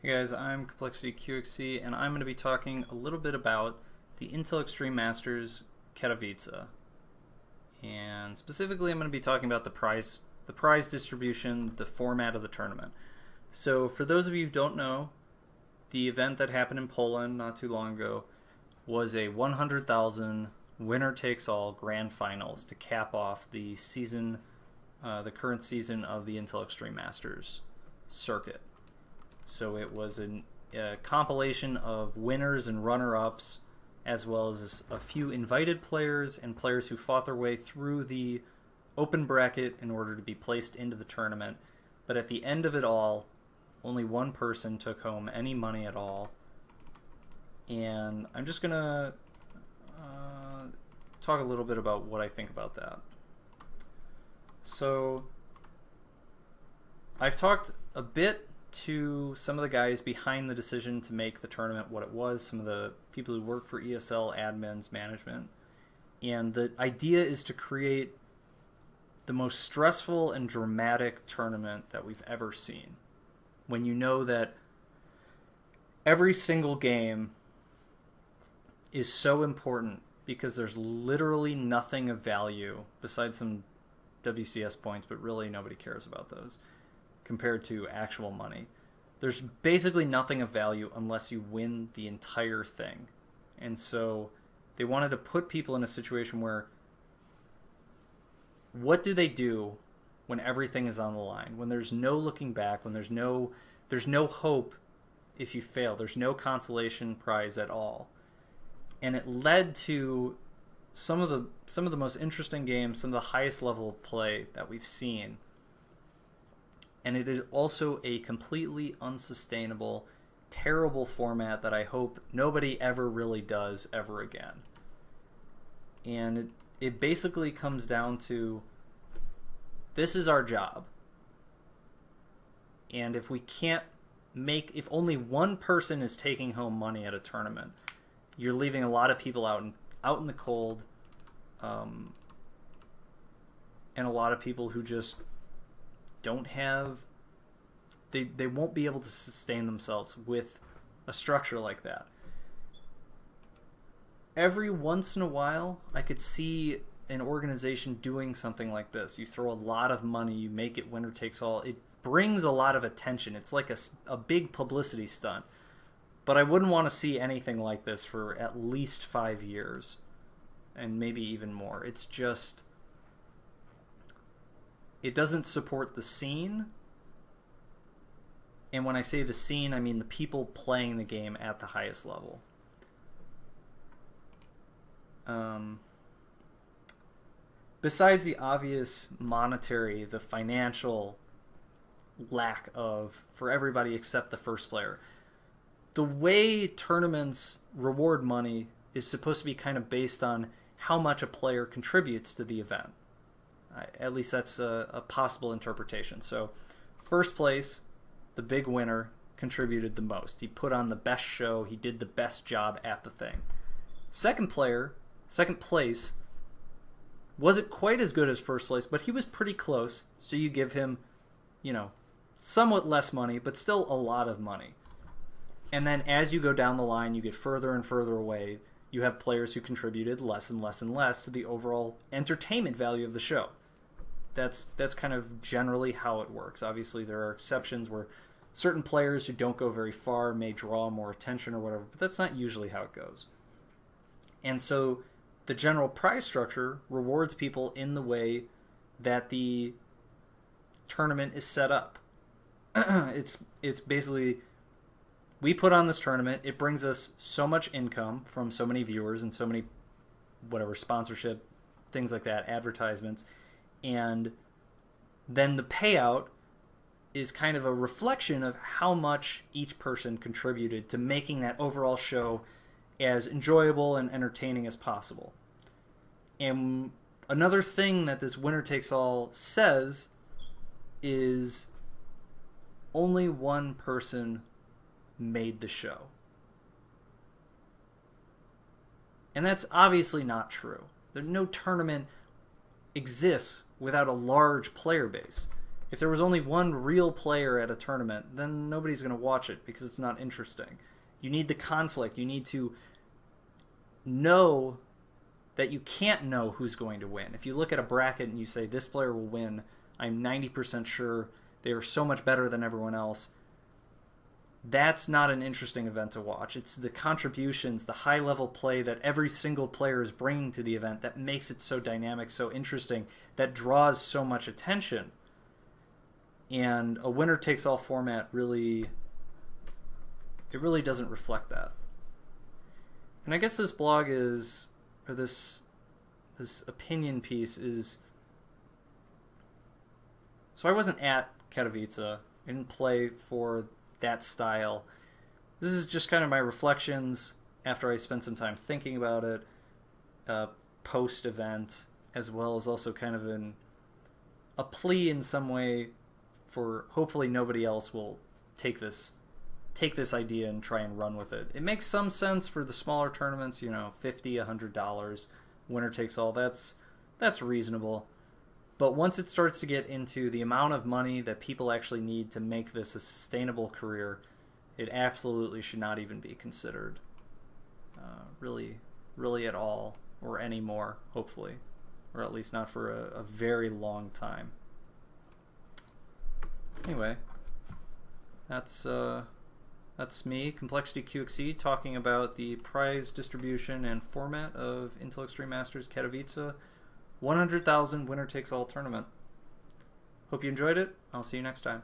Hey guys, I'm Complexity QXC, and I'm going to be talking a little bit about the Intel Extreme Masters Katowice. And specifically, I'm going to be talking about the prize distribution, the format of the tournament. So for those of you who don't know, the event that happened in Poland not too long ago was a 100,000 winner-takes-all grand finals to cap off the season, the current season of the Intel Extreme Masters circuit. So it was a compilation of winners and runner-ups, as well as a few invited players and players who fought their way through the open bracket in order to be placed into the tournament. But at the end of it all, only one person took home any money at all. And I'm just going to talk a little bit about what I think about that. So I've talked a bit to some of the guys behind the decision to make the tournament what it was, some of the people who work for ESL, admins, management. And the idea is to create the most stressful and dramatic tournament that we've ever seen. When you know that every single game is so important because there's literally nothing of value besides some WCS points, but really nobody cares about those compared to actual money. There's basically nothing of value unless you win the entire thing. And so they wanted to put people in a situation where what do they do when everything is on the line? When there's no looking back, when there's no hope if you fail. There's no consolation prize at all. And it led to some of the most interesting games, some of the highest level of play that we've seen. And it is also a completely unsustainable, terrible format that I hope nobody ever really does ever again. And it basically comes down to, this is our job. And if we can't if only one person is taking home money at a tournament, you're leaving a lot of people out in the cold, and a lot of people who just don't have, they won't be able to sustain themselves with a structure like that. Every once in a while, I could see an organization doing something like this. You throw a lot of money, you make it winner takes all. It brings a lot of attention. It's like a big publicity stunt. But I wouldn't want to see anything like this for at least 5 years, and maybe even more. It's just, it doesn't support the scene. And when I say the scene, I mean the people playing the game at the highest level. Besides the obvious monetary, the financial lack of, for everybody except the first player, the way tournaments reward money is supposed to be kind of based on how much a player contributes to the event. At least that's a possible interpretation. So first place, the big winner, contributed the most. He put on the best show. He did the best job at the thing. Second place, wasn't quite as good as first place, but he was pretty close. So you give him, somewhat less money, but still a lot of money. And then as you go down the line, you get further and further away. You have players who contributed less and less and less to the overall entertainment value of the show. That's kind of generally how it works. Obviously, there are exceptions where certain players who don't go very far may draw more attention or whatever, but that's not usually how it goes. And so the general prize structure rewards people in the way that the tournament is set up. It's basically, we put on this tournament, it brings us so much income from so many viewers and so many, sponsorship, things like that, advertisements, and then the payout is kind of a reflection of how much each person contributed to making that overall show as enjoyable and entertaining as possible. And another thing that this winner takes all says is only one person made the show. And that's obviously not true. No tournament exists without a large player base. If there was only one real player at a tournament, then nobody's going to watch it because it's not interesting. You need the conflict. You need to know that you can't know who's going to win. If you look at a bracket and you say, this player will win, I'm 90% sure they are so much better than everyone else, that's not an interesting event to watch. It's the contributions, the high-level play that every single player is bringing to the event that makes it so dynamic, so interesting, that draws so much attention. And a winner-takes-all format really doesn't reflect that. And I guess this blog is, or this opinion piece is, so I wasn't at Katowice. I didn't play for that style. This is just kind of my reflections after I spent some time thinking about it, post-event, as well as also kind of a plea in some way for hopefully nobody else will take this idea and try and run with it. It makes some sense for the smaller tournaments, you know, $50, $100, winner takes all. That's reasonable. But once it starts to get into the amount of money that people actually need to make this a sustainable career, it absolutely should not even be considered really at all, or anymore, hopefully. Or at least not for a very long time. Anyway, that's me, Complexity QXC, talking about the prize distribution and format of Intel Extreme Masters Katowice 100,000 winner takes all tournament. Hope you enjoyed it. I'll see you next time.